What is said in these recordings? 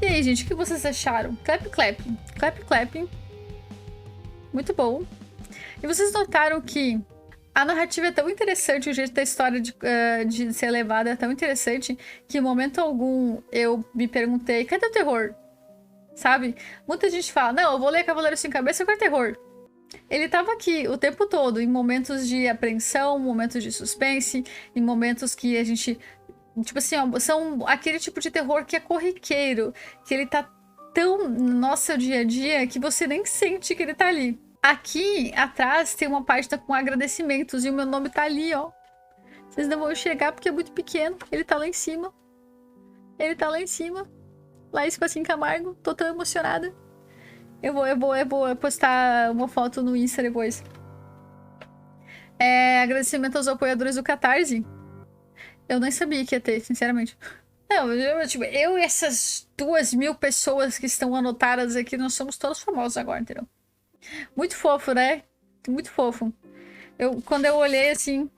E aí, gente, o que vocês acharam? Clap, clap. Clap, clap. Muito bom. E vocês notaram que a narrativa é tão interessante, o jeito da história de ser levada é tão interessante, que em momento algum eu me perguntei, cadê o terror? Sabe? Muita gente fala, não, eu vou ler Cavaleiro Sem Cabeça, eu quero terror. Ele tava aqui o tempo todo, em momentos de apreensão, momentos de suspense, em momentos que a gente... Tipo assim, ó, são aquele tipo de terror que é corriqueiro, que ele tá tão no nosso dia a dia que você nem sente que ele tá ali. Aqui atrás tem uma página com agradecimentos e o meu nome tá ali, ó. Vocês não vão enxergar porque é muito pequeno. Ele tá lá em cima. Ele tá lá em cima. Laís Passim Camargo. Tô tão emocionada. Eu vou postar uma foto no Insta depois. Agradecimento aos apoiadores do Catarse. Eu nem sabia que ia ter, sinceramente. Não, eu e essas 2.000 pessoas que estão anotadas aqui, nós somos todos famosos agora, entendeu? Muito fofo, né? Muito fofo. Quando eu olhei assim,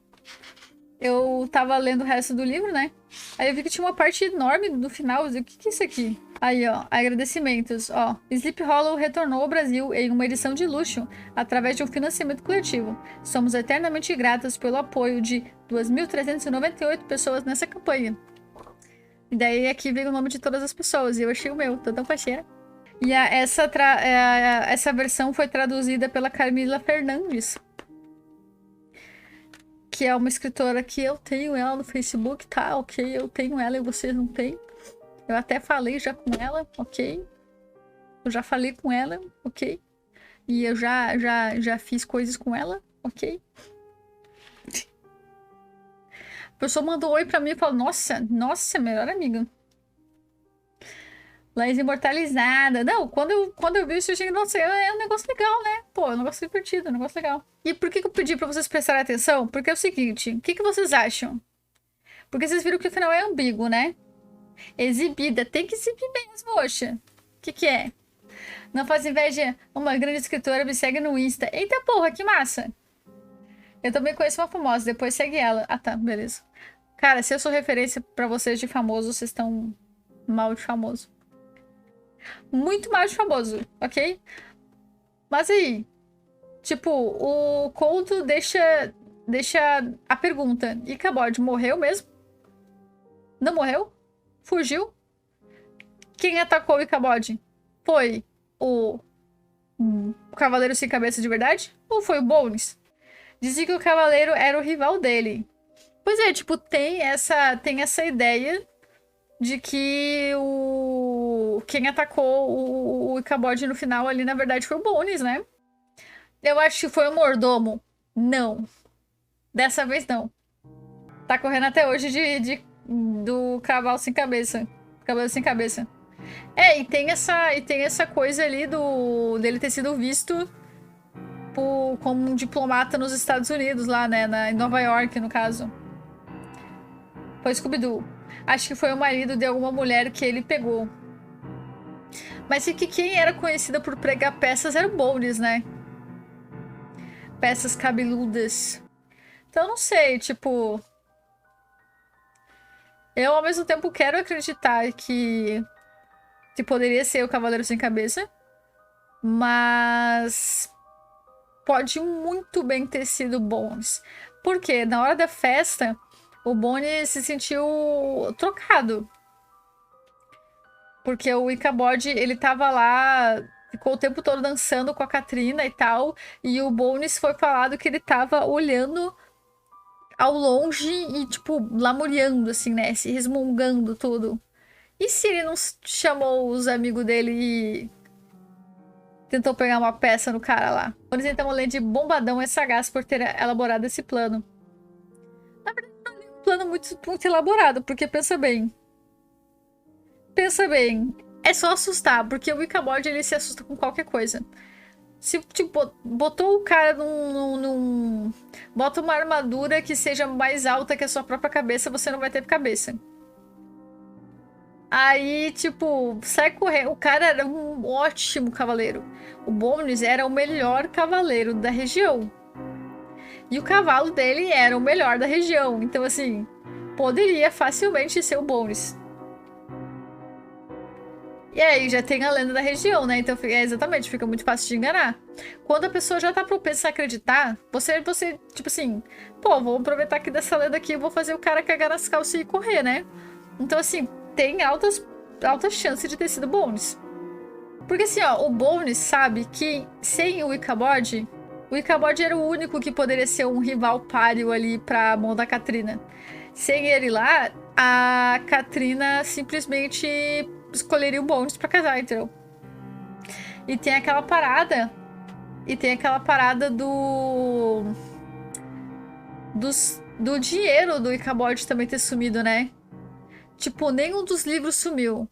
eu tava lendo o resto do livro, né? Aí eu vi que tinha uma parte enorme no final. Eu disse, o que é isso aqui? Aí, ó, agradecimentos. Ó, Sleep Hollow retornou ao Brasil em uma edição de luxo através de um financiamento coletivo. Somos eternamente gratas pelo apoio de 2.398 pessoas nessa campanha. E daí aqui veio o nome de todas as pessoas. E eu achei o meu, tô tão faceira. E essa versão foi traduzida pela Camila Fernandes, que é uma escritora que eu tenho ela no Facebook, tá? Ok, eu tenho ela e vocês não têm. Eu até falei já com ela, ok? Eu já falei com ela, ok? E eu já fiz coisas com ela, ok? A pessoa mandou oi pra mim e falou, nossa, melhor amiga. Laís imortalizada. Não, quando eu vi isso, eu achei, nossa, é um negócio legal, né? Pô, é um negócio divertido, é um negócio legal. E por que eu pedi pra vocês prestarem atenção? Porque é o seguinte, o que vocês acham? Porque vocês viram que o final é ambíguo, né? Exibida, tem que exibir mesmo, oxa. O que é? Não faz inveja, uma grande escritora me segue no Insta. Eita porra, que massa! Eu também conheço uma famosa, depois segue ela. Ah tá, beleza. Cara, se eu sou referência pra vocês de famoso, vocês estão mal de famoso. Muito mal de famoso, ok? Mas aí, tipo, o Couto deixa a pergunta. E Ichabod morreu mesmo? Não morreu? Fugiu? Quem atacou o Ichabod? Foi o Cavaleiro Sem Cabeça de verdade? Ou foi o Bones? Dizia que o Cavaleiro era o rival dele. Pois é, tipo, tem essa ideia de que quem atacou o Ichabod no final ali, na verdade, foi o Bones, né? Eu acho que foi o Mordomo. Não. Dessa vez, não. Tá correndo até hoje do Cavalo Sem Cabeça. Cavaleiro Sem Cabeça. E tem essa coisa ali dele ter sido visto como um diplomata nos Estados Unidos, lá, né? Em Nova York, no caso. Foi Scooby-Doo. Acho que foi o marido de alguma mulher que ele pegou. Mas que quem era conhecida por pregar peças era o Bones, né? Peças cabeludas. Então, não sei, tipo... Eu, ao mesmo tempo, quero acreditar que poderia ser o Cavaleiro Sem Cabeça. Mas... pode muito bem ter sido o Bones. Porque na hora da festa, o Bones se sentiu trocado. Porque o Ichabod, ele tava lá, ficou o tempo todo dançando com a Katrina e tal. E o Bones foi falado que ele tava olhando ao longe e, tipo, lamuriando, assim, né? Se resmungando tudo. E se ele não chamou os amigos dele e tentou pegar uma peça no cara lá? O Bones, então, além de bombadão, é sagaz por ter elaborado esse plano. Na verdade, não é um plano muito elaborado, porque pensa bem. Pensa bem, é só assustar, porque o Ichabod, ele se assusta com qualquer coisa. Se, tipo, botou o cara bota uma armadura que seja mais alta que a sua própria cabeça, você não vai ter cabeça. Aí, tipo, sai correndo. O cara era um ótimo cavaleiro. O Bones era o melhor cavaleiro da região. E o cavalo dele era o melhor da região. Então, assim, poderia facilmente ser o Bones. E aí já tem a lenda da região, né? Então, exatamente, fica muito fácil de enganar. Quando a pessoa já tá propensa a acreditar, você, tipo assim, pô, vou aproveitar aqui dessa lenda aqui e vou fazer o cara cagar nas calças e correr, né? Então, assim, tem altas chances de ter sido Bones. Porque, assim, ó, o Bones sabe que sem o Ichabod era o único que poderia ser um rival páreo ali pra mão da Katrina. Sem ele lá, a Katrina simplesmente escolheria o Bones pra casar, entendeu? E tem aquela parada. Do dinheiro do Ichabod também ter sumido, né? Tipo, nenhum dos livros sumiu.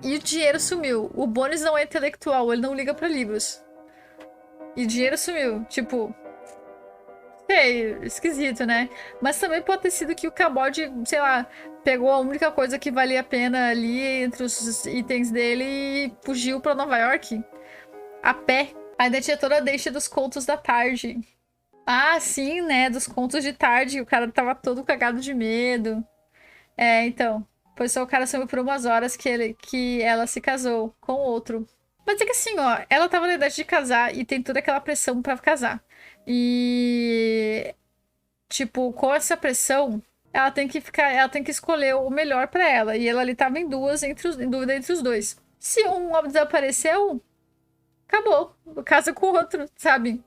E o dinheiro sumiu. O Bones não é intelectual, ele não liga pra livros. E o dinheiro sumiu. Tipo. Sei, esquisito, né? Mas também pode ter sido que o Ichabod, sei lá, pegou a única coisa que valia a pena ali entre os itens dele e fugiu pra Nova York. A pé. Ainda tinha toda a deixa dos contos da tarde. Ah, sim, né? Dos contos de tarde. O cara tava todo cagado de medo. É, então. Pois só o cara sumiu por umas horas que ela se casou com outro. Mas é que assim, ó, ela tava na idade de casar e tem toda aquela pressão pra casar. E tipo, com essa pressão, ela tem que escolher o melhor pra ela. E ela ali tava em dúvida entre os dois. Se um desapareceu, acabou. Casa com o outro, sabe?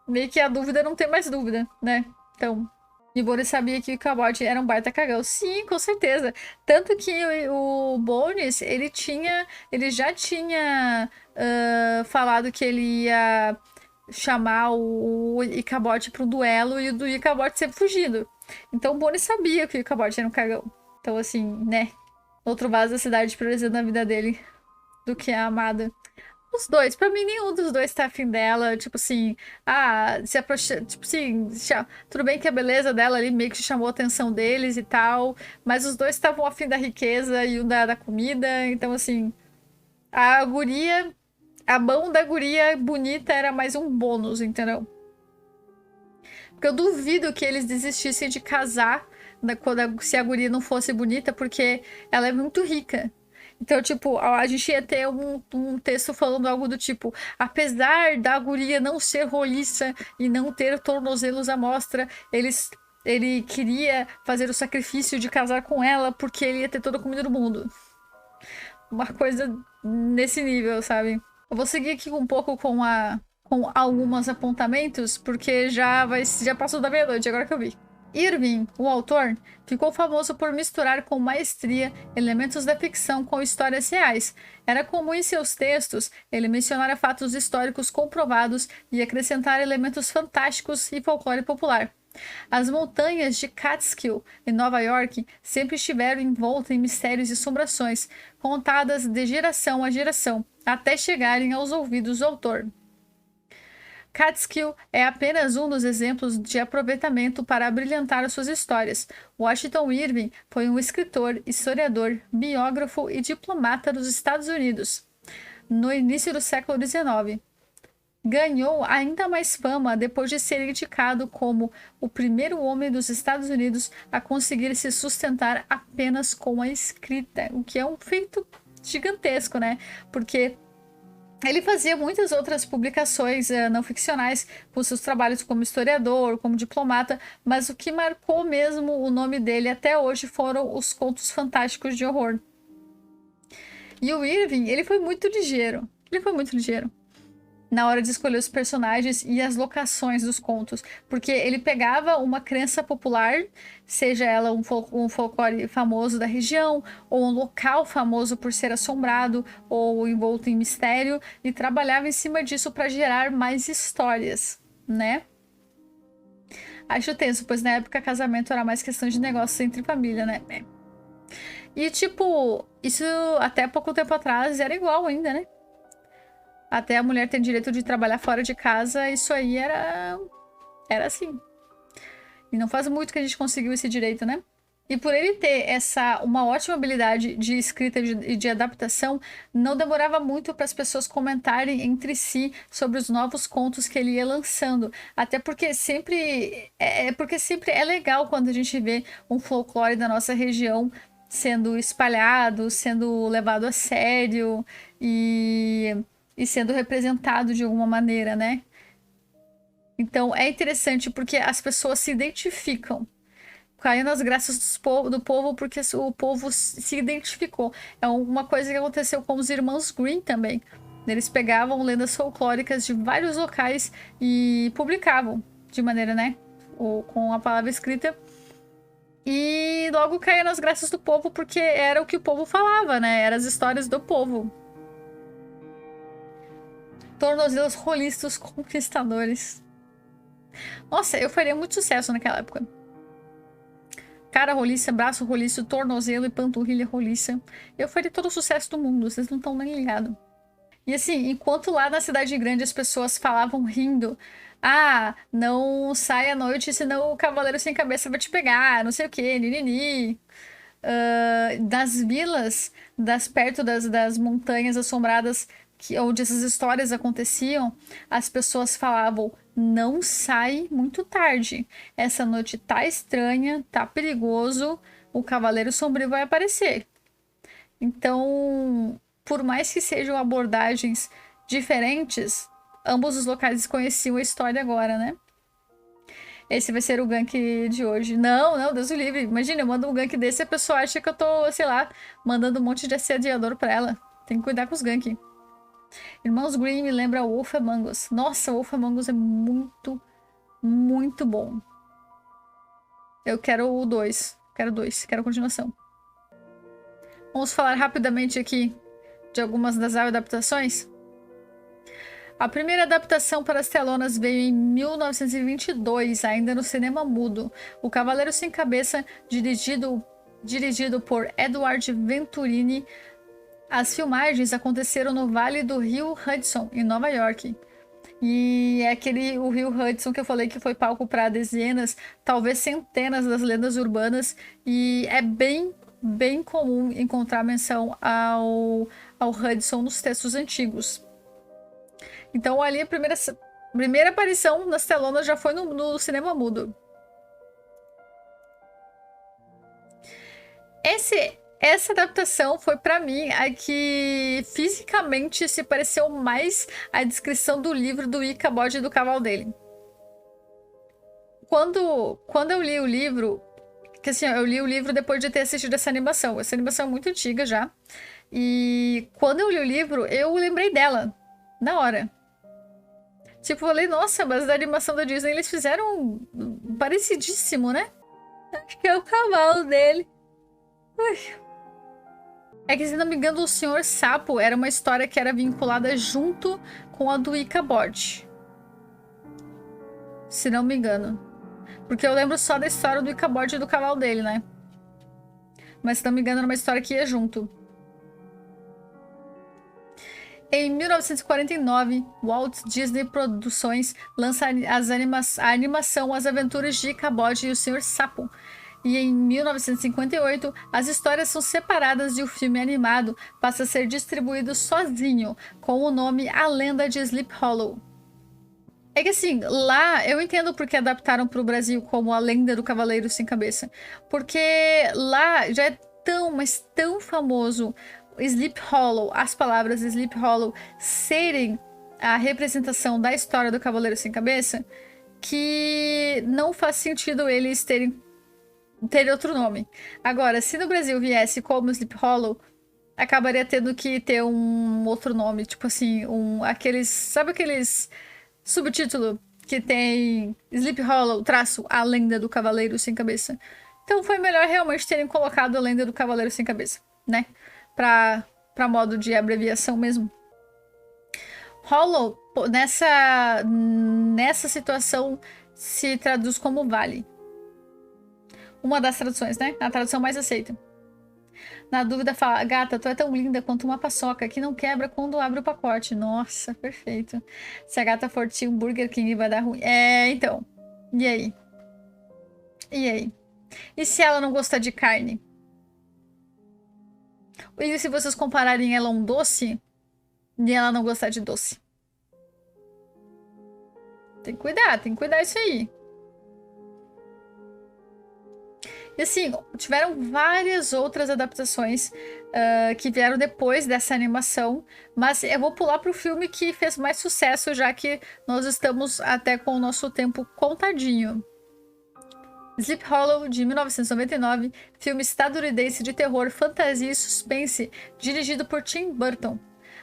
Meio que a dúvida não tem mais dúvida, né? Então, e Bones sabia que o Ichabod era um baita cagão. Sim, com certeza. Tanto que o Bones, ele já tinha falado que ele ia chamar o Ichabod para um duelo e o do Ichabod sempre fugido. Então o Bones sabia que o Ichabod era um cagão. Então, assim, né? Outro vaso da cidade priorizando a vida dele do que a amada. Os dois, pra mim, nenhum dos dois tá afim dela. Tipo assim, se aproxima. Tipo assim, tudo bem que a beleza dela ali meio que chamou a atenção deles e tal. Mas os dois estavam afim da riqueza e um da comida. Então, assim, a guria. A mão da guria bonita era mais um bônus, entendeu? Porque eu duvido que eles desistissem de casar se a guria não fosse bonita, porque ela é muito rica. Então, tipo, a gente ia ter um texto falando algo do tipo: apesar da guria não ser roliça e não ter tornozelos à mostra, ele queria fazer o sacrifício de casar com ela porque ele ia ter toda a comida do mundo. Uma coisa nesse nível, sabe? Eu vou seguir aqui um pouco com alguns apontamentos, porque já passou da meia-noite, agora que eu vi. Irving, o autor, ficou famoso por misturar com maestria elementos da ficção com histórias reais. Era comum em seus textos ele mencionar fatos históricos comprovados e acrescentar elementos fantásticos e folclore popular. As montanhas de Catskill, em Nova York, sempre estiveram envoltas em mistérios e assombrações, contadas de geração a geração, até chegarem aos ouvidos do autor. Catskill é apenas um dos exemplos de aproveitamento para abrilhantar suas histórias. Washington Irving foi um escritor, historiador, biógrafo e diplomata dos Estados Unidos no início do século XIX. Ganhou ainda mais fama depois de ser indicado como o primeiro homem dos Estados Unidos a conseguir se sustentar apenas com a escrita, o que é um feito gigantesco, né? Porque ele fazia muitas outras publicações não ficcionais com seus trabalhos como historiador, como diplomata, mas o que marcou mesmo o nome dele até hoje foram os contos fantásticos de horror. E o Irving, ele foi muito ligeiro. Na hora de escolher os personagens e as locações dos contos, porque ele pegava uma crença popular, seja ela um folclore famoso da região, ou um local famoso por ser assombrado ou envolto em mistério, e trabalhava em cima disso para gerar mais histórias, né? Acho tenso, pois na época casamento era mais questão de negócios entre família, né? E tipo, isso até pouco tempo atrás era igual ainda, né? Até a mulher ter direito de trabalhar fora de casa, isso aí era assim. E não faz muito que a gente conseguiu esse direito, né? E por ele ter uma ótima habilidade de escrita e de adaptação, não demorava muito para as pessoas comentarem entre si sobre os novos contos que ele ia lançando. Até porque porque sempre é legal quando a gente vê um folclore da nossa região sendo espalhado, sendo levado a sério e sendo representado de alguma maneira, né? Então é interessante porque as pessoas se identificam. Caiu nas graças do povo porque o povo se identificou. É uma coisa que aconteceu com os irmãos Grimm também. Eles pegavam lendas folclóricas de vários locais e publicavam de maneira, né? Com a palavra escrita. E logo caiu nas graças do povo porque era o que o povo falava, né? Eram as histórias do povo. Tornozelos roliços conquistadores. Nossa, eu faria muito sucesso naquela época. Cara roliça, braço roliço, tornozelo e panturrilha roliça. Eu faria todo o sucesso do mundo, vocês não estão nem ligados. E assim, enquanto lá na cidade grande as pessoas falavam rindo: ah, não sai à noite, senão o cavaleiro sem cabeça vai te pegar, não sei o que, nini. Das vilas, perto das montanhas assombradas onde essas histórias aconteciam, as pessoas falavam: não sai muito tarde. Essa noite tá estranha, tá perigoso, o Cavaleiro Sombrio vai aparecer. Então, por mais que sejam abordagens diferentes, ambos os locais conheciam a história agora, né? Esse vai ser o gank de hoje. Não, Deus o livre. Imagina, eu mando um gank desse e a pessoa acha que eu tô, sei lá, mandando um monte de assediador pra ela. Tem que cuidar com os gank. Irmãos Grimm me lembra Wolf Among Us. Nossa, Wolf Among Us é muito, muito bom. Eu quero o 2. Quero a continuação. Vamos falar rapidamente aqui de algumas das adaptações. A primeira adaptação para as telonas veio em 1922, ainda no cinema mudo. O Cavaleiro Sem Cabeça, dirigido por Edward Venturini. As filmagens aconteceram no Vale do Rio Hudson, em Nova York. E é o Rio Hudson que eu falei que foi palco para dezenas, talvez centenas das lendas urbanas. E é bem comum encontrar menção ao Hudson nos textos antigos. Então ali a primeira aparição nas telonas já foi no cinema mudo. Essa adaptação foi pra mim a que fisicamente se pareceu mais à descrição do livro do Ichabod e do cavalo dele. Quando eu li o livro, que assim, eu li o livro depois de ter assistido essa animação. Essa animação é muito antiga já. E quando eu li o livro, eu lembrei dela na hora. Tipo, eu falei, nossa, mas da animação da Disney eles fizeram parecidíssimo, né? Acho que é o cavalo dele. Ui. É que, se não me engano, o Senhor Sapo era uma história que era vinculada junto com a do Ichabod. Se não me engano. Porque eu lembro só da história do Ichabod e do cavalo dele, né? Mas, se não me engano, era uma história que ia junto. Em 1949, Walt Disney Produções lança a animação As Aventuras de Ichabod e o Senhor Sapo. E em 1958, as histórias são separadas e o filme animado passa a ser distribuído sozinho, com o nome A Lenda de Sleep Hollow. É que assim, lá eu entendo porque adaptaram para o Brasil como A Lenda do Cavaleiro Sem Cabeça. Porque lá já é mas tão famoso Sleep Hollow, as palavras Sleep Hollow serem a representação da história do Cavaleiro Sem Cabeça, que não faz sentido eles terem outro nome. Agora, se no Brasil viesse como Sleep Hollow, acabaria tendo que ter um outro nome, tipo assim, sabe aqueles subtítulo que tem Sleep Hollow, A Lenda do Cavaleiro Sem Cabeça. Então foi melhor realmente terem colocado A Lenda do Cavaleiro Sem Cabeça, né? Pra modo de abreviação mesmo. Hollow, nessa situação, se traduz como vale. Uma das traduções, né? A tradução mais aceita. Na dúvida, fala: gata, tu é tão linda quanto uma paçoca que não quebra quando abre o pacote. Nossa, perfeito. Se a gata for tio Burger King, vai dar ruim. Então. E aí? E se ela não gostar de carne? E se vocês compararem ela a um doce e ela não gostar de doce? Tem que cuidar isso aí. E assim, tiveram várias outras adaptações que vieram depois dessa animação, mas eu vou pular pro filme que fez mais sucesso, já que nós estamos até com o nosso tempo contadinho. Sleep Hollow, de 1999, filme estadunidense de terror, fantasia e suspense, dirigido por Tim Burton.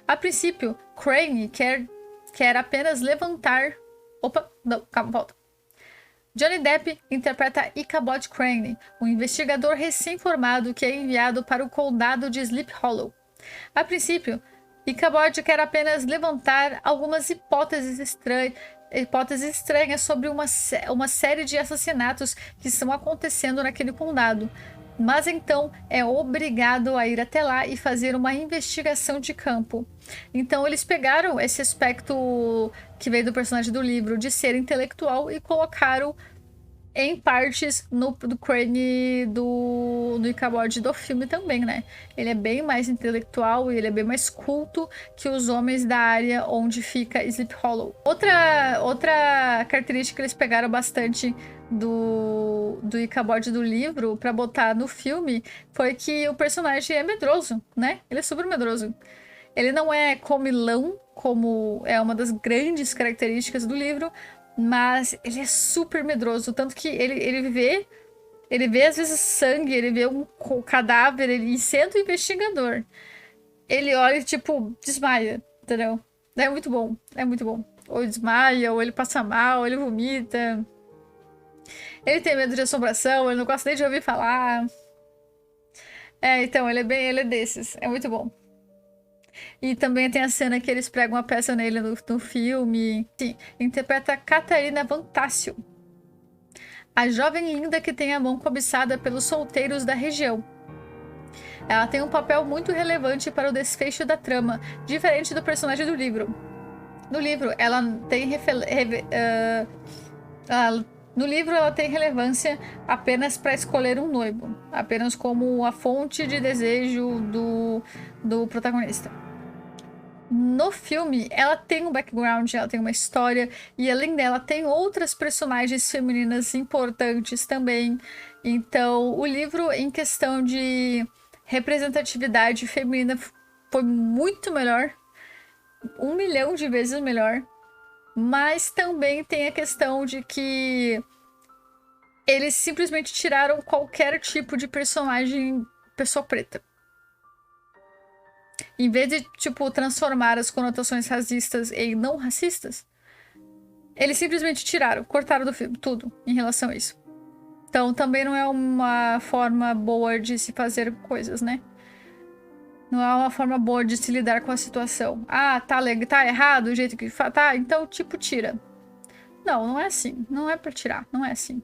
A princípio, Crane quer apenas levantar... Opa, não, calma, volta. Johnny Depp interpreta Ichabod Crane, um investigador recém-formado que é enviado para o condado de Sleep Hollow. A princípio, Ichabod quer apenas levantar algumas hipóteses estranhas sobre uma série de assassinatos que estão acontecendo naquele condado, mas então é obrigado a ir até lá e fazer uma investigação de campo. Então eles pegaram esse aspecto que veio do personagem do livro de ser intelectual e colocaram em partes do Crane do Ichabod do filme também, né? Ele é bem mais intelectual e ele é bem mais culto que os homens da área onde fica Sleep Hollow. Outra característica que eles pegaram bastante do Ichabod do livro para botar no filme foi que o personagem é medroso, né? Ele é super medroso. Ele não é comilão, como é uma das grandes características do livro, mas ele é super medroso, tanto que ele vê às vezes sangue, ele vê um cadáver, e sendo investigador, ele olha e tipo, desmaia, entendeu? É muito bom, é muito bom. Ou desmaia, ou ele passa mal, ou ele vomita. Ele tem medo de assombração, ele não gosta nem de ouvir falar. Então, ele é desses, é muito bom. E também tem a cena que eles pregam a peça nele no filme. Sim, interpreta Catarina Vantácio, a jovem linda que tem a mão cobiçada pelos solteiros da região. Ela tem um papel muito relevante para o desfecho da trama, diferente do personagem do livro. No livro, ela tem no livro, ela tem relevância apenas para escolher um noivo, apenas como a fonte de desejo do protagonista. No filme, ela tem um background, ela tem uma história, e além dela, tem outras personagens femininas importantes também. Então, o livro, em questão de representatividade feminina, foi muito melhor, 1 milhão de vezes melhor. Mas também tem a questão de que eles simplesmente tiraram qualquer tipo de personagem pessoa preta. Em vez de, tipo, transformar as conotações racistas em não racistas, eles simplesmente tiraram, cortaram do filme tudo em relação a isso. Então também não é uma forma boa de se fazer coisas, né? Não é uma forma boa de se lidar com a situação. Ah, tá errado o jeito que tá, então tipo tira. Não, não é assim. Não é pra tirar, não é assim.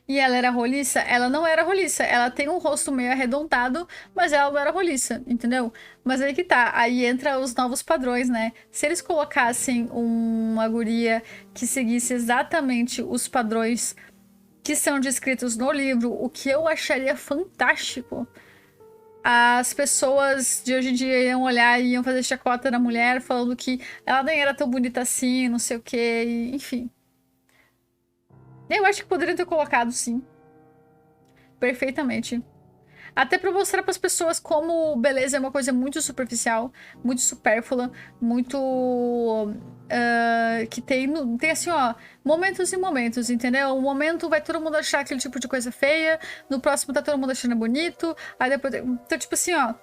E ela era roliça? Ela não era roliça. Ela tem um rosto meio arredondado, mas ela não era roliça, entendeu? Mas aí que tá. Aí entra os novos padrões, né? Se eles colocassem uma guria que seguisse exatamente os padrões que são descritos no livro, o que eu acharia fantástico, as pessoas de hoje em dia iam olhar e iam fazer chacota na mulher, falando que ela nem era tão bonita assim, não sei o que, enfim. Eu acho que poderiam ter colocado, sim. Perfeitamente. Até pra mostrar pras pessoas como beleza é uma coisa muito superficial, muito supérflua, muito... que tem assim, ó, momentos e momentos, entendeu? Um momento vai todo mundo achar aquele tipo de coisa feia, no próximo tá todo mundo achando bonito, aí depois... Então, tipo assim, ó,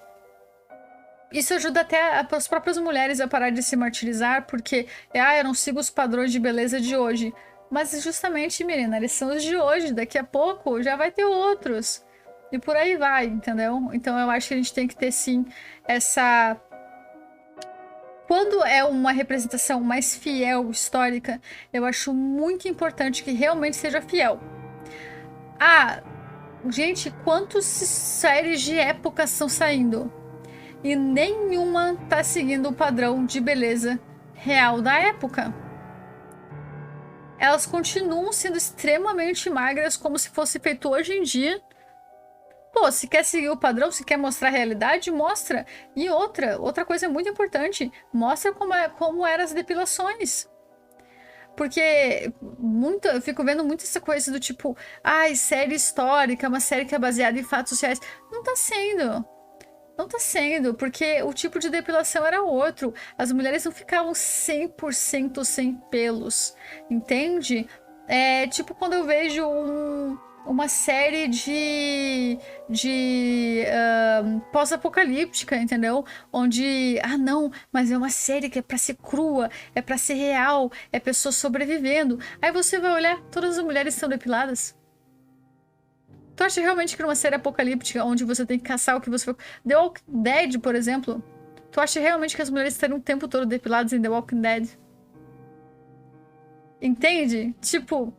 isso ajuda até as próprias mulheres a parar de se martirizar, porque, eu não sigo os padrões de beleza de hoje. Mas justamente, menina, eles são os de hoje, daqui a pouco já vai ter outros. E por aí vai, entendeu? Então eu acho que a gente tem que ter, sim, essa... Quando é uma representação mais fiel, histórica, eu acho muito importante que realmente seja fiel. Ah, gente, quantas séries de época estão saindo? E nenhuma tá seguindo o padrão de beleza real da época. elas continuam sendo extremamente magras, como se fosse feito hoje em dia. Pô, se quer seguir o padrão, se quer mostrar a realidade, mostra. E outra coisa muito importante, mostra como eram as depilações. Porque eu fico vendo muito essa coisa do tipo, ai, série histórica, uma série que é baseada em fatos sociais. Não tá sendo. Não tá sendo, porque o tipo de depilação era outro. As mulheres não ficavam 100% sem pelos, entende? É tipo quando eu vejo uma série de pós-apocalíptica, entendeu? Onde, ah não, mas é uma série que é pra ser crua, é pra ser real, é pessoas sobrevivendo. Aí você vai olhar, todas as mulheres estão depiladas. Tu acha realmente que numa série apocalíptica, onde você tem que caçar o que você for... The Walking Dead, por exemplo, tu acha realmente que as mulheres estariam o tempo todo depiladas em The Walking Dead? Entende? Tipo...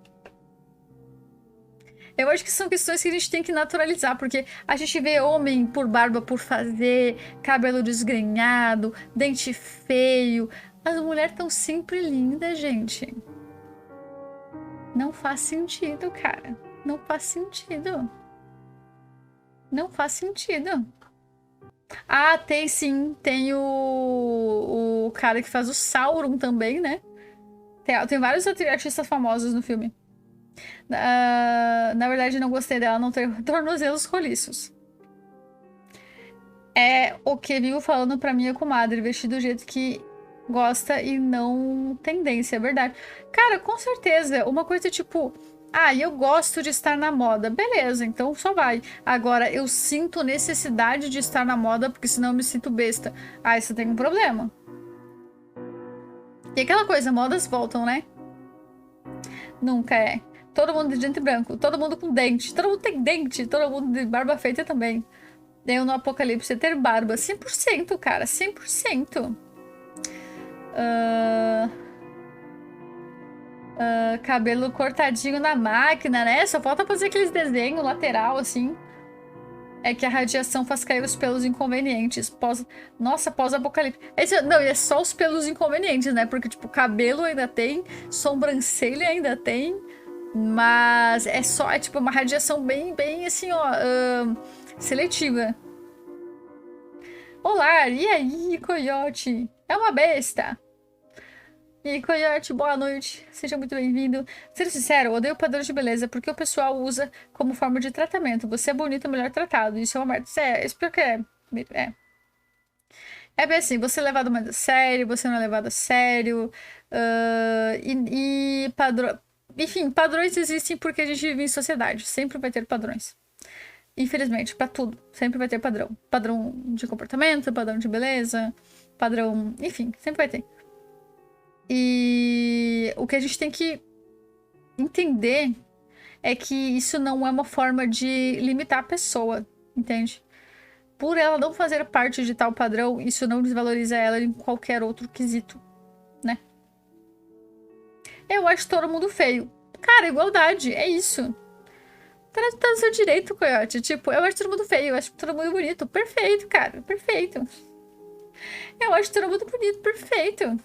Eu acho que são questões que a gente tem que naturalizar, porque a gente vê homem por barba por fazer, cabelo desgrenhado, dente feio. As mulheres estão sempre lindas, gente. Não faz sentido, cara. Não faz sentido. Não faz sentido. Ah, tem sim. Tem o cara que faz o Sauron também, né? Tem vários artistas famosos no filme. Na verdade, não gostei dela não ter tornozelos roliços. É o que vivo falando pra minha comadre, vestir do jeito que gosta e não tendência, é verdade. Cara, com certeza. Uma coisa tipo... Ah, eu gosto de estar na moda. Beleza, então só vai. Agora, eu sinto necessidade de estar na moda, porque senão eu me sinto besta. Ah, isso tem um problema. E aquela coisa, modas voltam, né? Nunca é. Todo mundo de dente branco, todo mundo com dente, todo mundo tem dente, todo mundo de barba feita também. Eu no Apocalipse ter barba, 100%, cara, 100%. Cabelo cortadinho na máquina, né? Só falta fazer aqueles desenhos lateral, assim. É que a radiação faz cair os pelos inconvenientes. Nossa, pós-apocalipse. Não, e é só os pelos inconvenientes, né? Porque, tipo, cabelo ainda tem, sobrancelha ainda tem, mas é só, é tipo uma radiação bem, bem assim, ó, seletiva. Olá, e aí, coiote? É uma besta. E Coyote, boa noite, seja muito bem-vindo. Ser sincero, eu odeio padrões de beleza porque o pessoal usa como forma de tratamento. Você é bonito, melhor tratado. Isso é uma merda. Isso porque é. É bem assim, você é levado mais a sério, você não é levado a sério. Enfim, padrões existem porque a gente vive em sociedade. Sempre vai ter padrões. Infelizmente, pra tudo. Sempre vai ter padrão. Padrão de comportamento, padrão de beleza, padrão. Enfim, sempre vai ter. E o que a gente tem que entender é que isso não é uma forma de limitar a pessoa, entende? Por ela não fazer parte de tal padrão, isso não desvaloriza ela em qualquer outro quesito, né? Eu acho todo mundo feio. Cara, igualdade, é isso. Tá no seu direito, Coyote. Tipo, eu acho todo mundo feio, eu acho todo mundo bonito. Perfeito, cara, perfeito. Eu acho todo mundo bonito, perfeito.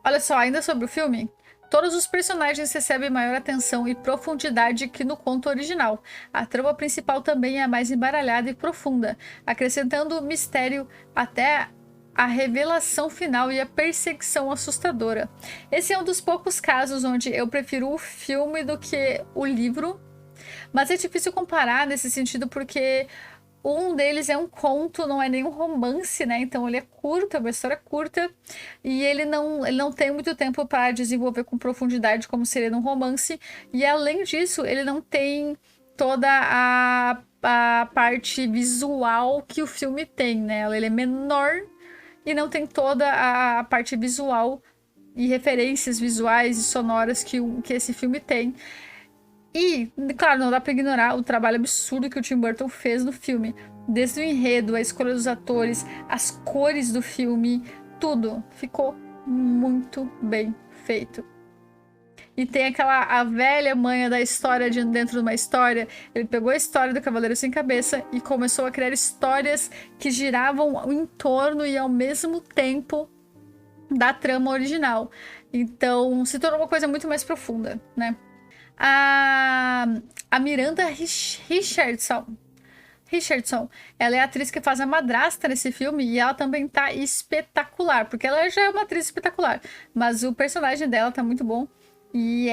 Olha só, ainda sobre o filme, todos os personagens recebem maior atenção e profundidade que no conto original. A trama principal também é mais embaralhada e profunda, acrescentando mistério até a revelação final e a perseguição assustadora. Esse é um dos poucos casos onde eu prefiro o filme do que o livro, mas é difícil comparar nesse sentido porque um deles é um conto, não é nenhum romance, né? Então ele é curto, é uma história curta. E ele não tem muito tempo para desenvolver com profundidade como seria num romance. E além disso, ele não tem toda a parte visual que o filme tem, né? Ele é menor e não tem toda a parte visual e referências visuais e sonoras que esse filme tem. E, claro, não dá pra ignorar o trabalho absurdo que o Tim Burton fez no filme. Desde o enredo, a escolha dos atores, as cores do filme, tudo ficou muito bem feito. E tem a velha manha da história de dentro de uma história. Ele pegou a história do Cavaleiro Sem Cabeça e começou a criar histórias que giravam em torno e ao mesmo tempo da trama original. Então, se tornou uma coisa muito mais profunda, né? A Miranda Richardson, ela é a atriz que faz a madrasta nesse filme e ela também tá espetacular, porque ela já é uma atriz espetacular, mas o personagem dela tá muito bom e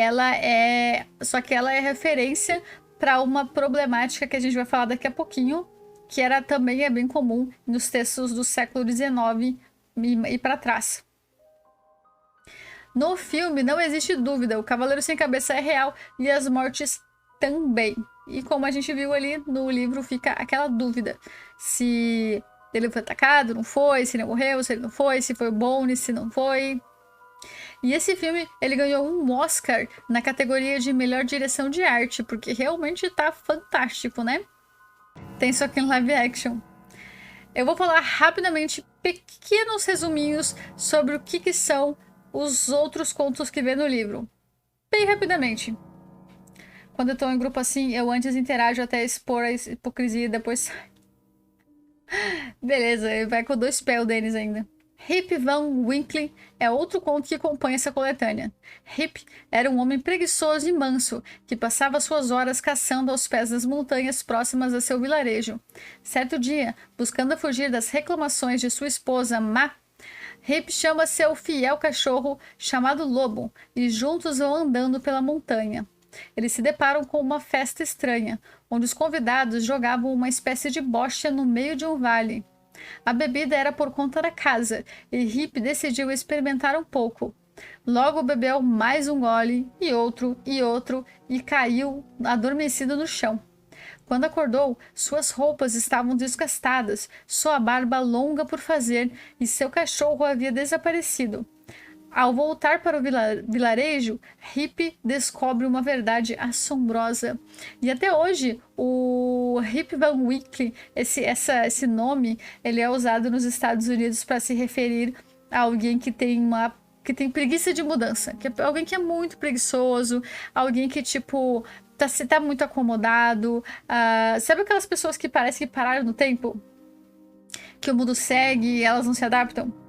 só que ela é referência para uma problemática que a gente vai falar daqui a pouquinho, que também é bem comum nos textos do século XIX e para trás. No filme, não existe dúvida, o Cavaleiro Sem Cabeça é real e as mortes também. E como a gente viu ali no livro, fica aquela dúvida. Se ele foi atacado, não foi, se ele morreu, se ele não foi, se foi o Bones, se não foi. E esse filme, ele ganhou um Oscar na categoria de melhor direção de arte, porque realmente tá fantástico, né? Tem isso aqui em live action. Eu vou falar rapidamente, pequenos resuminhos sobre o que são os outros contos que vê no livro. Bem rapidamente. Quando eu tô em grupo assim, eu antes interajo até expor a hipocrisia e depois sai. Beleza, vai com 2 pés o Denis ainda. Rip Van Winkle é outro conto que acompanha essa coletânea. Rip era um homem preguiçoso e manso, que passava suas horas caçando aos pés das montanhas próximas a seu vilarejo. Certo dia, buscando fugir das reclamações de sua esposa Ma, Rip chama seu fiel cachorro chamado Lobo e juntos vão andando pela montanha. Eles se deparam com uma festa estranha, onde os convidados jogavam uma espécie de bocha no meio de um vale. A bebida era por conta da casa, e Rip decidiu experimentar um pouco. Logo bebeu mais um gole, e outro, e caiu adormecido no chão. Quando acordou, suas roupas estavam desgastadas, sua barba longa por fazer, e seu cachorro havia desaparecido. Ao voltar para o vilarejo, Rip descobre uma verdade assombrosa. E até hoje, o Rip Van Winkle, esse nome, ele é usado nos Estados Unidos para se referir a alguém que tem preguiça de mudança. Que é alguém que é muito preguiçoso, alguém que, tipo, tá muito acomodado. Sabe aquelas pessoas que parecem que pararam no tempo? Que o mundo segue e elas não se adaptam?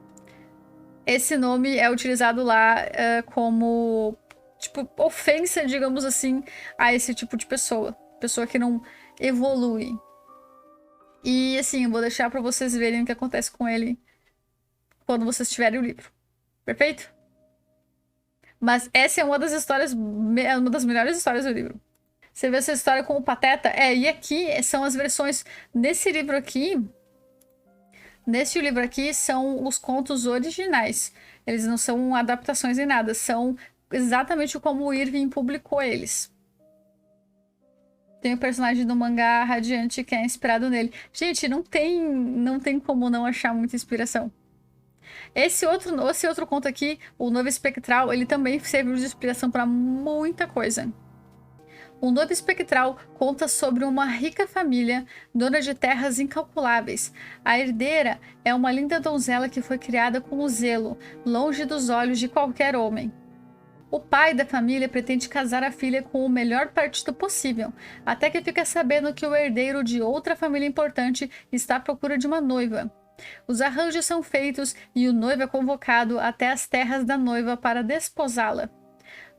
Esse nome é utilizado lá como, tipo, ofensa, digamos assim, a esse tipo de pessoa. Pessoa que não evolui. E, assim, eu vou deixar pra vocês verem o que acontece com ele quando vocês tiverem o livro. Perfeito? Mas essa é uma das histórias, uma das melhores histórias do livro. Você vê essa história com o Pateta? E aqui são as versões desse livro aqui. Neste livro aqui são os contos originais. Eles não são adaptações em nada, são exatamente como o Irving publicou eles. Tem o personagem do mangá Radiante que é inspirado nele. Gente, não tem como não achar muita inspiração. Esse outro conto aqui, o Noivo Espectral, ele também serviu de inspiração para muita coisa. O Noivo Espectral conta sobre uma rica família, dona de terras incalculáveis. A herdeira é uma linda donzela que foi criada com zelo, longe dos olhos de qualquer homem. O pai da família pretende casar a filha com o melhor partido possível, até que fica sabendo que o herdeiro de outra família importante está à procura de uma noiva. Os arranjos são feitos e o noivo é convocado até as terras da noiva para desposá-la.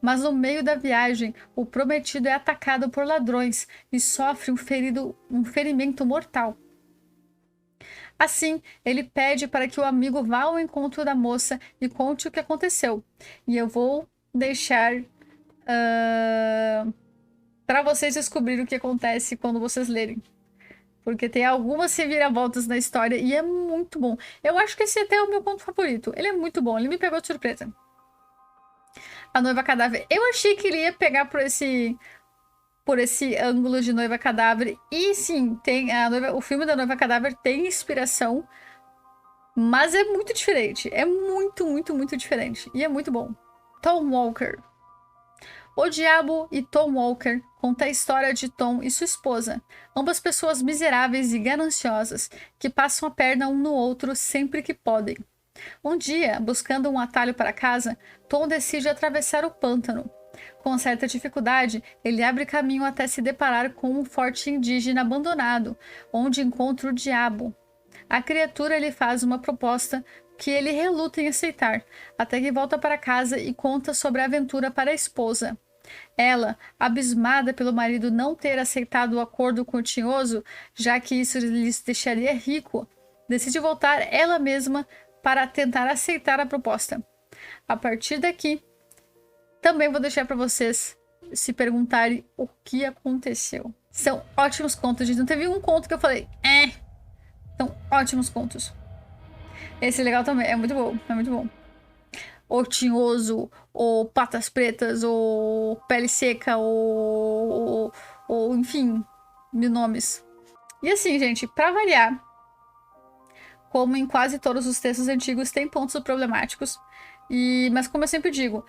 Mas no meio da viagem, o prometido é atacado por ladrões e sofre um ferimento mortal. Assim, ele pede para que o amigo vá ao encontro da moça e conte o que aconteceu. E eu vou deixar para vocês descobrirem o que acontece quando vocês lerem. Porque tem algumas reviravoltas na história e é muito bom. Eu acho que esse até é o meu ponto favorito. Ele é muito bom, ele me pegou de surpresa. A Noiva Cadáver. Eu achei que ele ia pegar por esse ângulo de Noiva Cadáver. E sim, o filme da Noiva Cadáver tem inspiração, mas é muito diferente. É muito, muito, muito diferente. E é muito bom. Tom Walker. O Diabo e Tom Walker conta a história de Tom e sua esposa, ambas pessoas miseráveis e gananciosas, que passam a perna um no outro sempre que podem. Um dia, buscando um atalho para casa, Tom decide atravessar o pântano. Com certa dificuldade, ele abre caminho até se deparar com um forte indígena abandonado, onde encontra o diabo. A criatura lhe faz uma proposta que ele reluta em aceitar, até que volta para casa e conta sobre a aventura para a esposa. Ela, abismada pelo marido não ter aceitado o acordo com o tinhoso, já que isso lhes deixaria rico, decide voltar ela mesma para tentar aceitar a proposta. A partir daqui, também vou deixar para vocês se perguntarem o que aconteceu. São ótimos contos, gente. Não teve um conto que eu falei, são ótimos contos. Esse é legal também, é muito bom, é muito bom. Ou tinhoso, ou patas pretas, ou pele seca, ou enfim, mil nomes. E assim, gente, pra variar, como em quase todos os textos antigos, tem pontos problemáticos. Mas como eu sempre digo,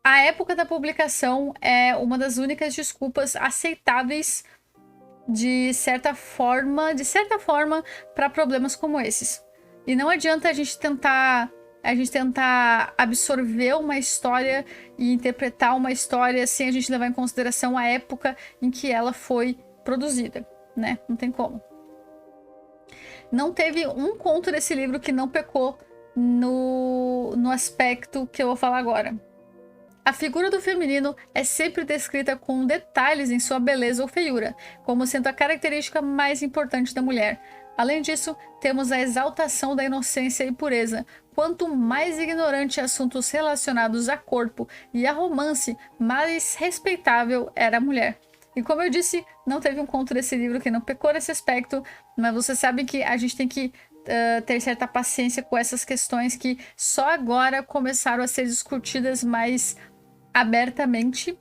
a época da publicação é uma das únicas desculpas aceitáveis de certa forma, para problemas como esses. E não adianta a gente tentar absorver uma história e interpretar uma história sem a gente levar em consideração a época em que ela foi produzida, né? Não tem como. Não teve um conto desse livro que não pecou no aspecto que eu vou falar agora. A figura do feminino é sempre descrita com detalhes em sua beleza ou feiura, como sendo a característica mais importante da mulher. Além disso, temos a exaltação da inocência e pureza. Quanto mais ignorante assuntos relacionados a corpo e a romance, mais respeitável era a mulher. E como eu disse, não teve um conto desse livro que não pecou nesse aspecto, mas você sabe que a gente tem que ter certa paciência com essas questões que só agora começaram a ser discutidas mais abertamente,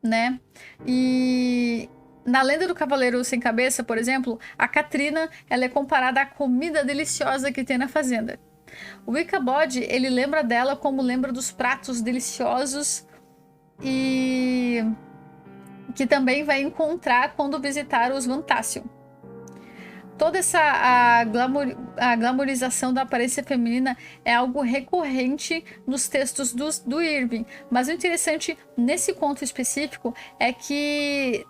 né? E na Lenda do Cavaleiro Sem Cabeça, por exemplo, a Catrina, ela é comparada à comida deliciosa que tem na fazenda. O Ichabod, ele lembra dela como lembra dos pratos deliciosos e que também vai encontrar quando visitar os Van Tássel. Toda a glamorização da aparência feminina é algo recorrente nos textos do Irving. Mas o interessante nesse conto específico é que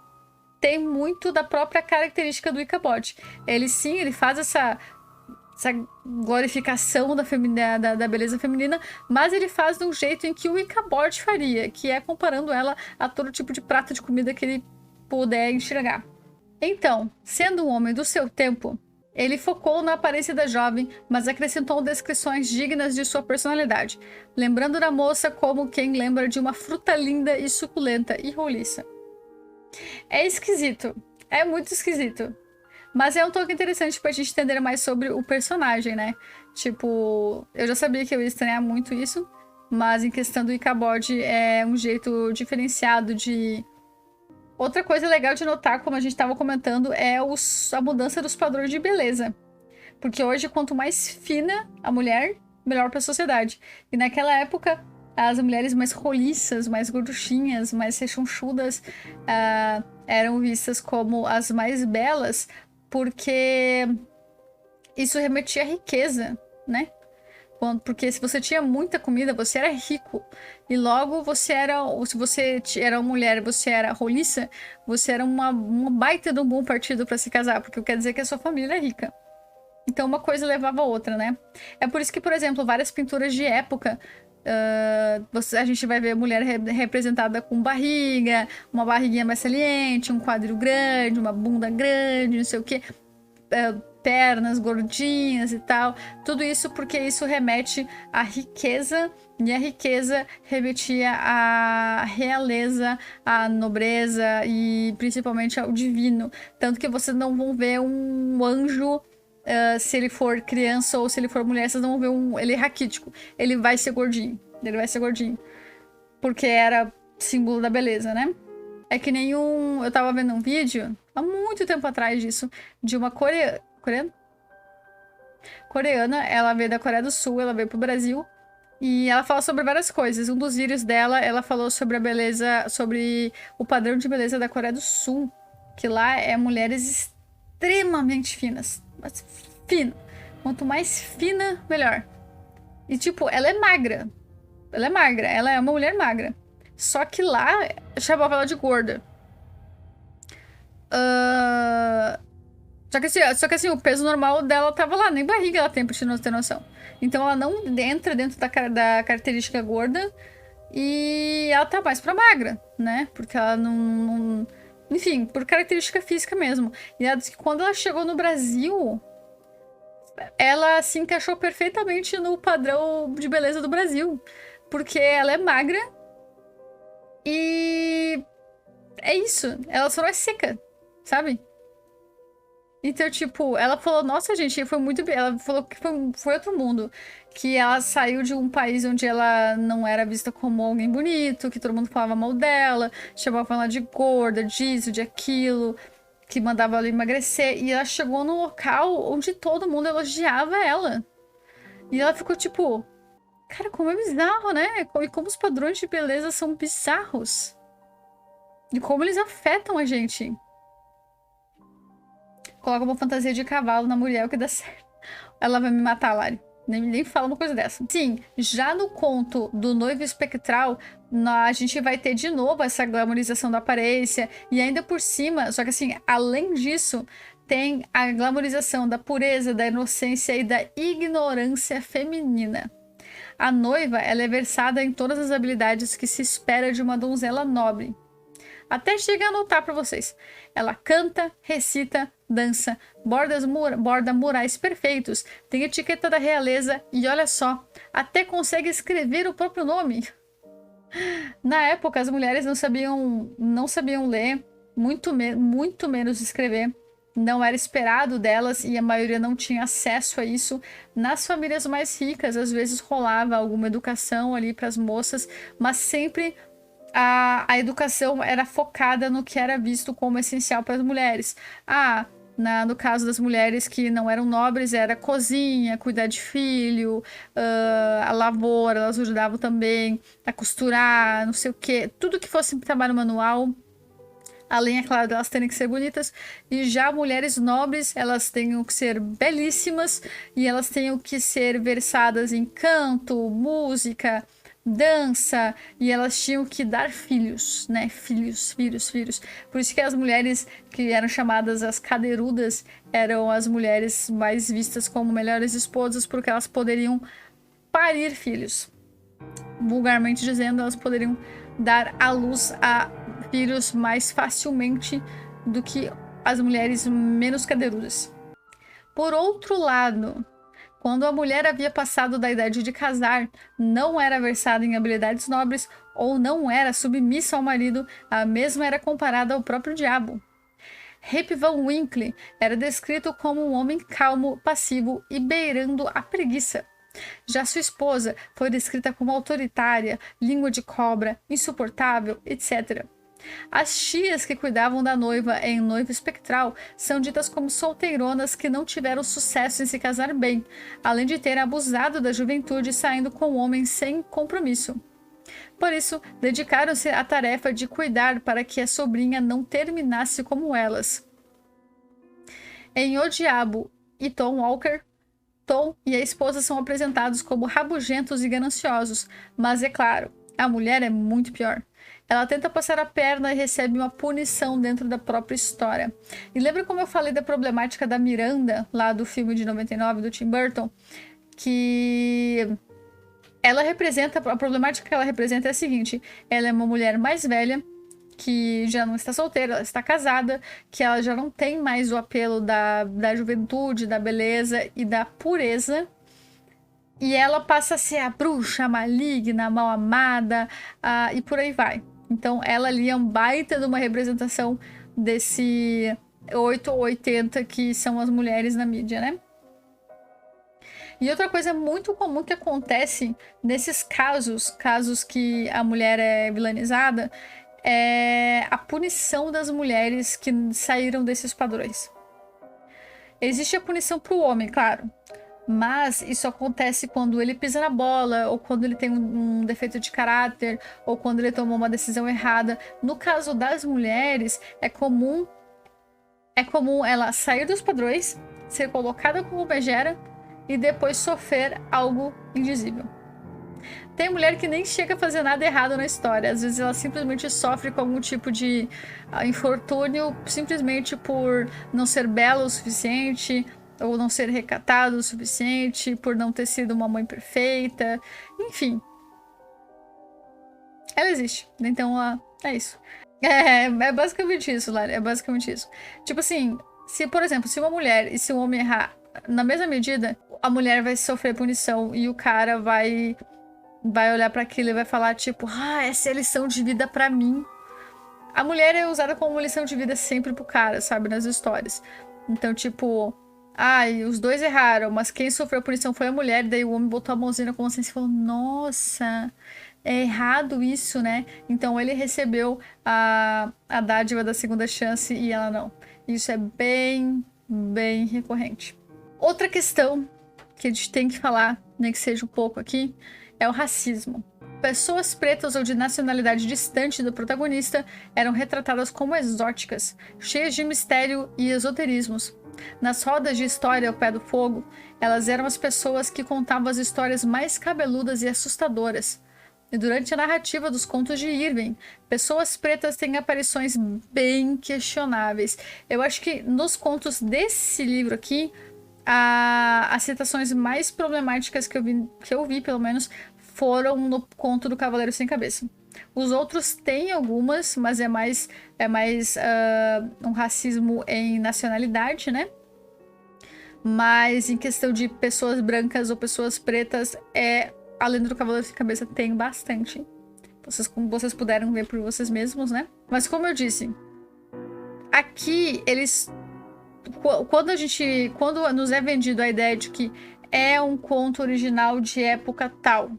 tem muito da própria característica do Ichabod. Ele faz essa glorificação da beleza feminina, mas ele faz de um jeito em que o Ichabod faria, que é comparando ela a todo tipo de prato de comida que ele puder enxergar. Então, sendo um homem do seu tempo, ele focou na aparência da jovem, mas acrescentou descrições dignas de sua personalidade, lembrando da moça como quem lembra de uma fruta linda e suculenta e roliça. É esquisito, é muito esquisito, mas é um toque interessante pra gente entender mais sobre o personagem, né? Tipo, eu já sabia que eu ia estranhar muito isso, mas em questão do Ichabod é um jeito diferenciado de... Outra coisa legal de notar, como a gente estava comentando, é a mudança dos padrões de beleza. Porque hoje, quanto mais fina a mulher, melhor para a sociedade. E naquela época, as mulheres mais roliças, mais gorduchinhas, mais rechonchudas, eram vistas como as mais belas, porque isso remetia à riqueza, né? Porque se você tinha muita comida, você era rico. E logo se você era uma mulher, você era roliça, você era uma baita de um bom partido para se casar, porque quer dizer que a sua família é rica. Então uma coisa levava a outra, né? É por isso que, por exemplo, várias pinturas de época, a gente vai ver a mulher representada com barriga, uma barriguinha mais saliente, um quadril grande, uma bunda grande, não sei o quê. Pernas gordinhas e tal, tudo isso porque isso remete à riqueza, e a riqueza remetia à realeza, à nobreza e principalmente ao divino, tanto que vocês não vão ver um anjo se ele for criança ou se ele for mulher, vocês não vão ver ele raquítico, ele vai ser gordinho, porque era símbolo da beleza, né? É que nem eu tava vendo um vídeo há muito tempo atrás disso, de uma coreana, ela veio da Coreia do Sul, ela veio pro Brasil e ela fala sobre várias coisas. Um dos vídeos dela, ela falou sobre a beleza, sobre o padrão de beleza da Coreia do Sul, que lá é mulheres extremamente finas, mas fina. Quanto mais fina, melhor. E tipo, ela é magra, ela é uma mulher magra. Só que lá, chamava ela de gorda. Só que assim, o peso normal dela tava lá, nem barriga ela tem, pra te não ter noção. Então ela não entra dentro da característica gorda e ela tá mais pra magra, né? Porque ela não. Enfim, por característica física mesmo. E ela disse que quando ela chegou no Brasil, ela se encaixou perfeitamente no padrão de beleza do Brasil. Porque ela é magra e é isso. Ela só não é seca, sabe? Então, tipo, ela falou, nossa, gente, foi muito bem. Ela falou que foi outro mundo. Que ela saiu de um país onde ela não era vista como alguém bonito, que todo mundo falava mal dela, chamava ela de gorda, disso, de aquilo, que mandava ela emagrecer. E ela chegou num local onde todo mundo elogiava ela. E ela ficou tipo, cara, como é bizarro, né? E como os padrões de beleza são bizarros. E como eles afetam a gente. Coloca uma fantasia de cavalo na mulher, o que dá certo. Ela vai me matar, Lari. Nem fala uma coisa dessa. Sim, já no conto do Noivo Espectral, a gente vai ter de novo essa glamorização da aparência. E ainda por cima, só que assim, além disso, tem a glamorização da pureza, da inocência e da ignorância feminina. A noiva, ela é versada em todas as habilidades que se espera de uma donzela nobre. Até chega a anotar para vocês. Ela canta, recita, dança, borda murais perfeitos, tem etiqueta da realeza e olha só, até consegue escrever o próprio nome. Na época, as mulheres não sabiam ler, muito menos escrever. Não era esperado delas e a maioria não tinha acesso a isso. Nas famílias mais ricas, às vezes rolava alguma educação ali para as moças, mas sempre a educação era focada no que era visto como essencial para as mulheres. No caso das mulheres que não eram nobres, era cozinha, cuidar de filho, a lavoura, elas ajudavam também a costurar, não sei o quê. Tudo que fosse trabalho manual, além, é claro, delas terem que ser bonitas. E já mulheres nobres, elas têm que ser belíssimas e elas têm que ser versadas em canto, música, dança, e elas tinham que dar filhos, né? Filhos. Por isso que as mulheres que eram chamadas as cadeirudas eram as mulheres mais vistas como melhores esposas, porque elas poderiam parir filhos. Vulgarmente dizendo, elas poderiam dar à luz a filhos mais facilmente do que as mulheres menos cadeirudas. Por outro lado, quando a mulher havia passado da idade de casar, não era versada em habilidades nobres ou não era submissa ao marido, a mesma era comparada ao próprio diabo. Rip Van Winkle era descrito como um homem calmo, passivo e beirando a preguiça. Já sua esposa foi descrita como autoritária, língua de cobra, insuportável, etc. As tias que cuidavam da noiva em Noiva Espectral são ditas como solteironas que não tiveram sucesso em se casar bem, além de terem abusado da juventude saindo com homens sem compromisso. Por isso, dedicaram-se à tarefa de cuidar para que a sobrinha não terminasse como elas. Em O Diabo e Tom Walker, Tom e a esposa são apresentados como rabugentos e gananciosos, mas é claro, a mulher é muito pior. Ela tenta passar a perna e recebe uma punição dentro da própria história. E lembra como eu falei da problemática da Miranda, lá do filme de 99 do Tim Burton? Que ela representa, a problemática que ela representa é a seguinte: ela é uma mulher mais velha, que já não está solteira, ela está casada, que ela já não tem mais o apelo da juventude, da beleza e da pureza. E ela passa a ser a bruxa, a maligna, a mal amada, e por aí vai. Então ela ali é um baita de uma representação desse 8 ou 80 que são as mulheres na mídia, né? E outra coisa muito comum que acontece nesses casos que a mulher é vilanizada, é a punição das mulheres que saíram desses padrões. Existe a punição para o homem, claro. Mas isso acontece quando ele pisa na bola, ou quando ele tem um defeito de caráter, ou quando ele tomou uma decisão errada. No caso das mulheres, é comum ela sair dos padrões, ser colocada como megera e depois sofrer algo indizível. Tem mulher que nem chega a fazer nada errado na história. Às vezes ela simplesmente sofre com algum tipo de infortúnio simplesmente por não ser bela o suficiente, ou não ser recatada o suficiente, por não ter sido uma mãe perfeita. Enfim. Ela existe. Então, é isso. É basicamente isso, Lari. É basicamente isso. Tipo assim, se, por exemplo, se uma mulher e se um homem errar na mesma medida, a mulher vai sofrer punição e o cara vai olhar pra aquilo e vai falar, tipo, essa é a lição de vida pra mim. A mulher é usada como lição de vida sempre pro cara, sabe? Nas histórias. Então, tipo, os dois erraram, mas quem sofreu a punição foi a mulher. Daí o homem botou a mãozinha na consciência e falou, nossa, é errado isso, né? Então ele recebeu a dádiva da segunda chance e ela não. Isso é bem, bem recorrente. Outra questão que a gente tem que falar, nem que seja um pouco aqui, é o racismo. Pessoas pretas ou de nacionalidade distante do protagonista eram retratadas como exóticas, cheias de mistério e esoterismos. Nas rodas de história ao pé do fogo, elas eram as pessoas que contavam as histórias mais cabeludas e assustadoras. E durante a narrativa dos contos de Irving, pessoas pretas têm aparições bem questionáveis. Eu acho que nos contos desse livro aqui, as citações mais problemáticas que eu vi, pelo menos, foram no conto do Cavaleiro Sem Cabeça. Os outros têm algumas, mas é mais um racismo em nacionalidade, né? Mas em questão de pessoas brancas ou pessoas pretas, a lenda do Cavaleiro Sem Cabeça tem bastante. Como vocês puderam ver por vocês mesmos, né? Mas como eu disse, aqui eles... Quando nos é vendido a ideia de que é um conto original de época tal,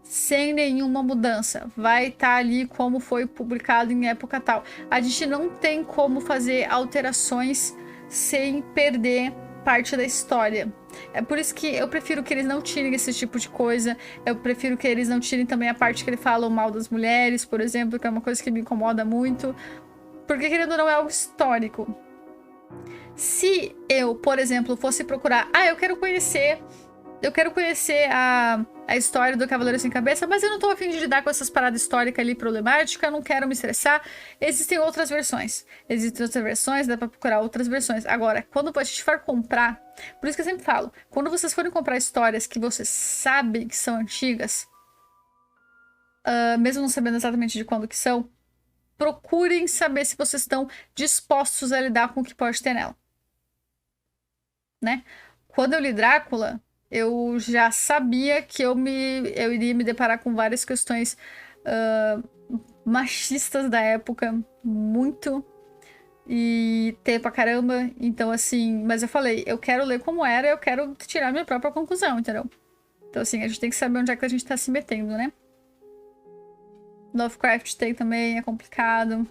sem nenhuma mudança, vai estar ali como foi publicado em época tal, a gente não tem como fazer alterações sem perder parte da história. É por isso que eu prefiro que eles não tirem esse tipo de coisa. Eu prefiro que eles não tirem também a parte que ele fala mal das mulheres, por exemplo, que é uma coisa que me incomoda muito, porque querendo ou não é algo histórico. Se eu, por exemplo, fosse procurar, eu quero conhecer a história do Cavaleiro Sem Cabeça, mas eu não tô a fim de lidar com essas paradas históricas ali problemáticas, não quero me estressar. Existem outras versões. Dá pra procurar outras versões. Agora, quando a gente for comprar, por isso que eu sempre falo, quando vocês forem comprar histórias que vocês sabem que são antigas, mesmo não sabendo exatamente de quando que são, procurem saber se vocês estão dispostos a lidar com o que pode ter nela. Né? Quando eu li Drácula, eu já sabia que eu iria me deparar com várias questões machistas da época, muito, e ter pra caramba. Então, assim, mas eu falei, eu quero ler como era, eu quero tirar minha própria conclusão, entendeu? Então, assim, a gente tem que saber onde é que a gente tá se metendo, né? Lovecraft tem também, é complicado.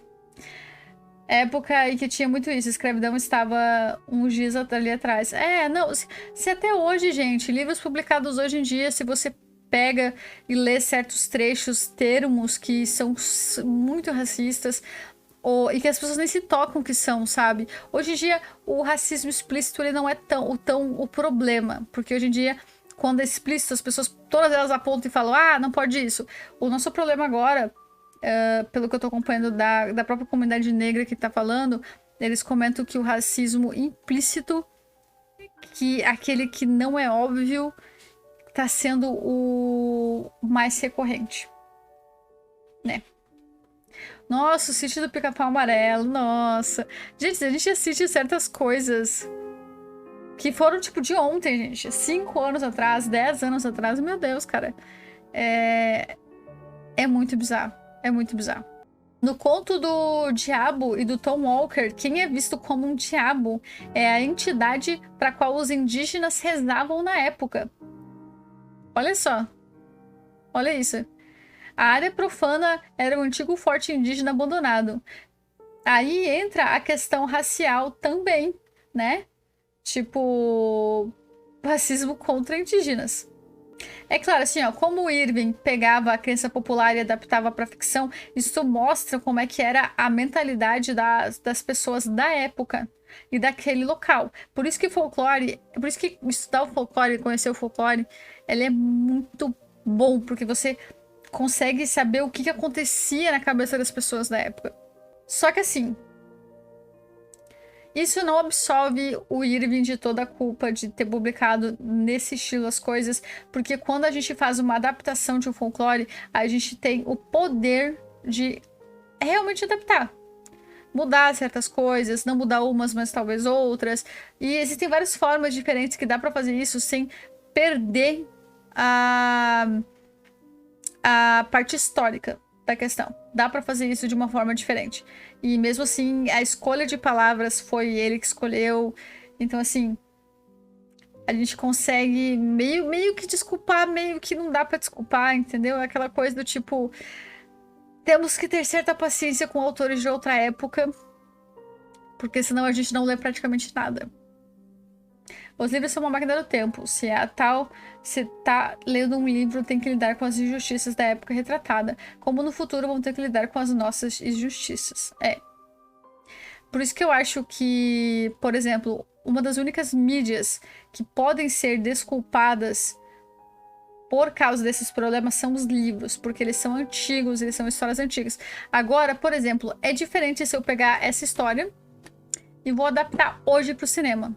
Época em que tinha muito isso, a escravidão estava uns dias ali atrás. Não, se até hoje, gente, livros publicados hoje em dia, se você pega e lê certos trechos, termos que são muito racistas, e que as pessoas nem se tocam que são, sabe? Hoje em dia, o racismo explícito ele não é tão o problema, porque hoje em dia, quando é explícito, as pessoas, todas elas apontam e falam, não pode isso. O nosso problema agora... pelo que eu tô acompanhando da própria comunidade negra que tá falando, eles comentam que o racismo implícito, que aquele que não é óbvio, tá sendo o mais recorrente, né? Nossa, o Sítio do Pica-Pau Amarelo, nossa. Gente, a gente assiste certas coisas que foram tipo de ontem, gente. 5 anos atrás, 10 anos atrás, meu Deus, cara. É muito bizarro. É muito bizarro. No conto do Diabo e do Tom Walker, quem é visto como um diabo é a entidade para a qual os indígenas rezavam na época. Olha só. Olha isso. A área profana era um antigo forte indígena abandonado. Aí entra a questão racial também, né? Tipo, racismo contra indígenas. É claro, assim, como o Irving pegava a crença popular e adaptava para ficção, isso mostra como é que era a mentalidade das pessoas da época e daquele local. Por isso que estudar o folclore, conhecer o folclore, ele é muito bom, porque você consegue saber o que acontecia na cabeça das pessoas da época. Só que assim, isso não absolve o Irving de toda a culpa de ter publicado nesse estilo as coisas, porque quando a gente faz uma adaptação de um folclore, a gente tem o poder de realmente adaptar. Mudar certas coisas, não mudar umas, mas talvez outras. E existem várias formas diferentes que dá pra fazer isso sem perder a parte histórica da questão. Dá pra fazer isso de uma forma diferente. E mesmo assim, a escolha de palavras foi ele que escolheu. Então, assim, a gente consegue meio que desculpar, meio que não dá pra desculpar, entendeu? Aquela coisa do tipo... Temos que ter certa paciência com autores de outra época, porque senão a gente não lê praticamente nada. Os livros são uma máquina do tempo. Se tá lendo um livro, tem que lidar com as injustiças da época retratada, como no futuro vão ter que lidar com as nossas injustiças. Por isso que eu acho que, por exemplo, uma das únicas mídias que podem ser desculpadas por causa desses problemas são os livros, porque eles são antigos, eles são histórias antigas. Agora, por exemplo, é diferente se eu pegar essa história e vou adaptar hoje pro cinema.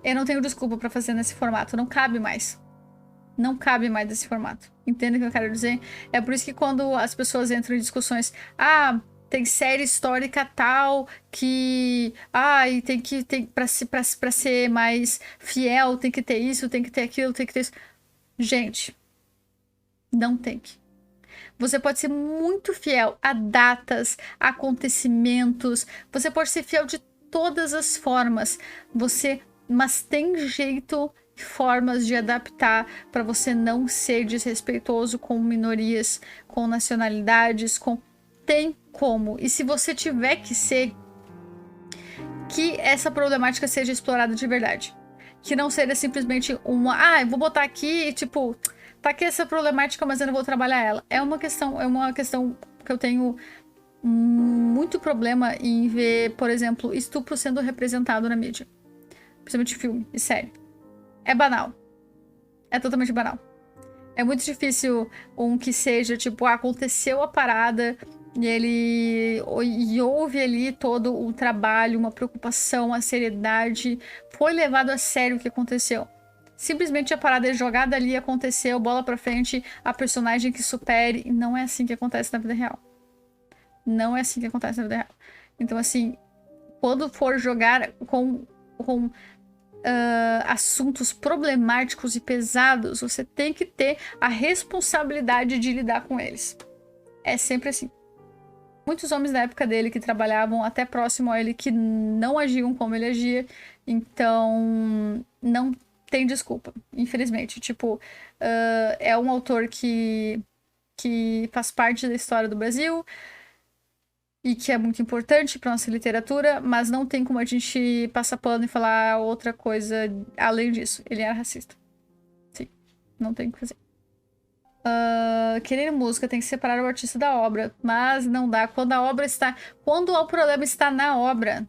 Eu não tenho desculpa pra fazer nesse formato, não cabe mais. Não cabe mais desse formato. Entende o que eu quero dizer? É por isso que quando as pessoas entram em discussões, tem série histórica tal que e tem para ser mais fiel, tem que ter isso, tem que ter aquilo, tem que ter isso. Gente, não tem que. Você pode ser muito fiel a datas, a acontecimentos, você pode ser fiel de todas as formas. Mas tem jeito e formas de adaptar para você não ser desrespeitoso com minorias, com nacionalidades, tem como. E se você tiver que ser, que essa problemática seja explorada de verdade. Que não seja simplesmente eu vou botar aqui e tipo, tá aqui essa problemática, mas eu não vou trabalhar ela. É uma questão que eu tenho muito problema em ver, por exemplo, estupro sendo representado na mídia. Principalmente filme e série. É banal. É totalmente banal. É muito difícil que seja, tipo, aconteceu a parada e houve ali todo o trabalho, uma preocupação, a seriedade. Foi levado a sério o que aconteceu. Simplesmente a parada é jogada ali, aconteceu, bola pra frente, a personagem que supere. E não é assim que acontece na vida real. Não é assim que acontece na vida real. Então, assim, quando for jogar com assuntos problemáticos e pesados, você tem que ter a responsabilidade de lidar com eles. É sempre assim. Muitos homens da época dele que trabalhavam até próximo a ele que não agiam como ele agia, então não tem desculpa, infelizmente. Tipo, é um autor que faz parte da história do Brasil e que é muito importante para nossa literatura, mas não tem como a gente passar pano e falar outra coisa além disso. Ele era racista. Sim, não tem o que fazer. Querer música tem que separar o artista da obra, mas não dá. Quando o problema está na obra,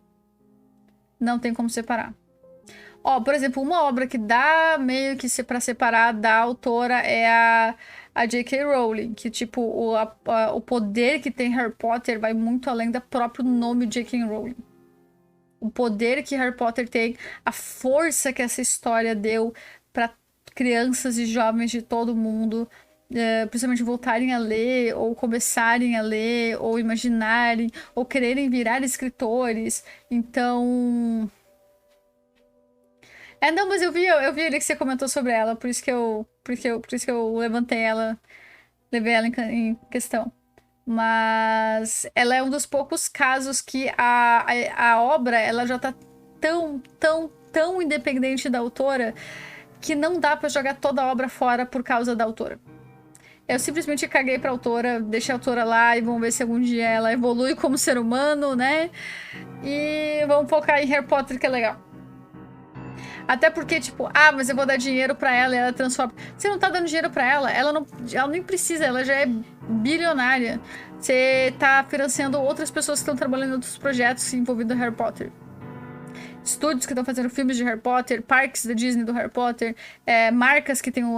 não tem como separar. Por exemplo, uma obra que dá meio que para separar da autora é a J.K. Rowling, que tipo, o poder que tem Harry Potter vai muito além do próprio nome J.K. Rowling. O poder que Harry Potter tem, a força que essa história deu para crianças e jovens de todo mundo, principalmente voltarem a ler, ou começarem a ler, ou imaginarem, ou quererem virar escritores. Então... não, mas eu vi ali que você comentou sobre ela, por isso que eu levei ela em questão. Mas ela é um dos poucos casos que a obra, ela já tá tão independente da autora que não dá pra jogar toda a obra fora por causa da autora. Eu simplesmente caguei pra autora, deixei a autora lá e vamos ver se algum dia ela evolui como ser humano, né? E vamos focar em Harry Potter, que é legal. Até porque, tipo, mas eu vou dar dinheiro pra ela e ela transforma. Você não tá dando dinheiro pra ela, ela nem precisa, ela já é bilionária. Você tá financiando outras pessoas que estão trabalhando em outros projetos envolvendo Harry Potter. estúdios que estão fazendo filmes de Harry Potter, parques da Disney do Harry Potter, marcas que têm o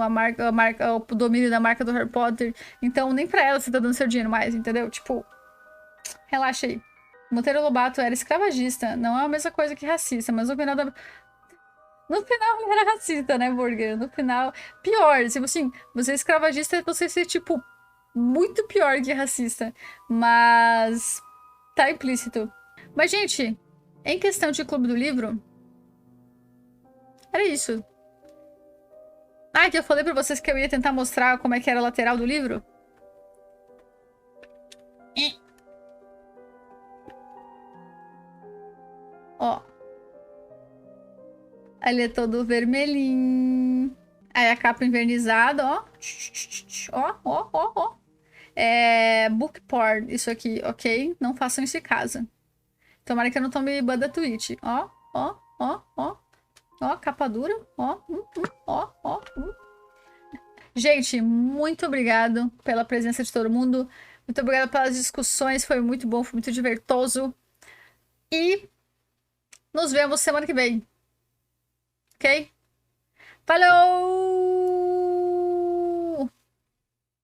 domínio da marca do Harry Potter. Então, nem pra ela você tá dando seu dinheiro mais, entendeu? Tipo, relaxa aí. Monteiro Lobato era escravagista, não é a mesma coisa que racista, mas no final ele era racista, né, Burger? No final, pior, tipo assim, você é escravagista, você ser, tipo, muito pior que racista. Mas tá implícito. Mas, gente, em questão de Clube do Livro, era isso. Ah, que eu falei pra vocês que eu ia tentar mostrar como é que era a lateral do livro? Ó. Ele é todo vermelhinho. Aí a capa envernizada, ó. Ó. Book porn, isso aqui, ok? Não façam isso em casa. Tomara que eu não tome ban da Twitch. Ó, capa dura. Ó. Gente, muito obrigado pela presença de todo mundo. Muito obrigada pelas discussões. Foi muito bom, foi muito divertoso. E nos vemos semana que vem. Ok? Falou!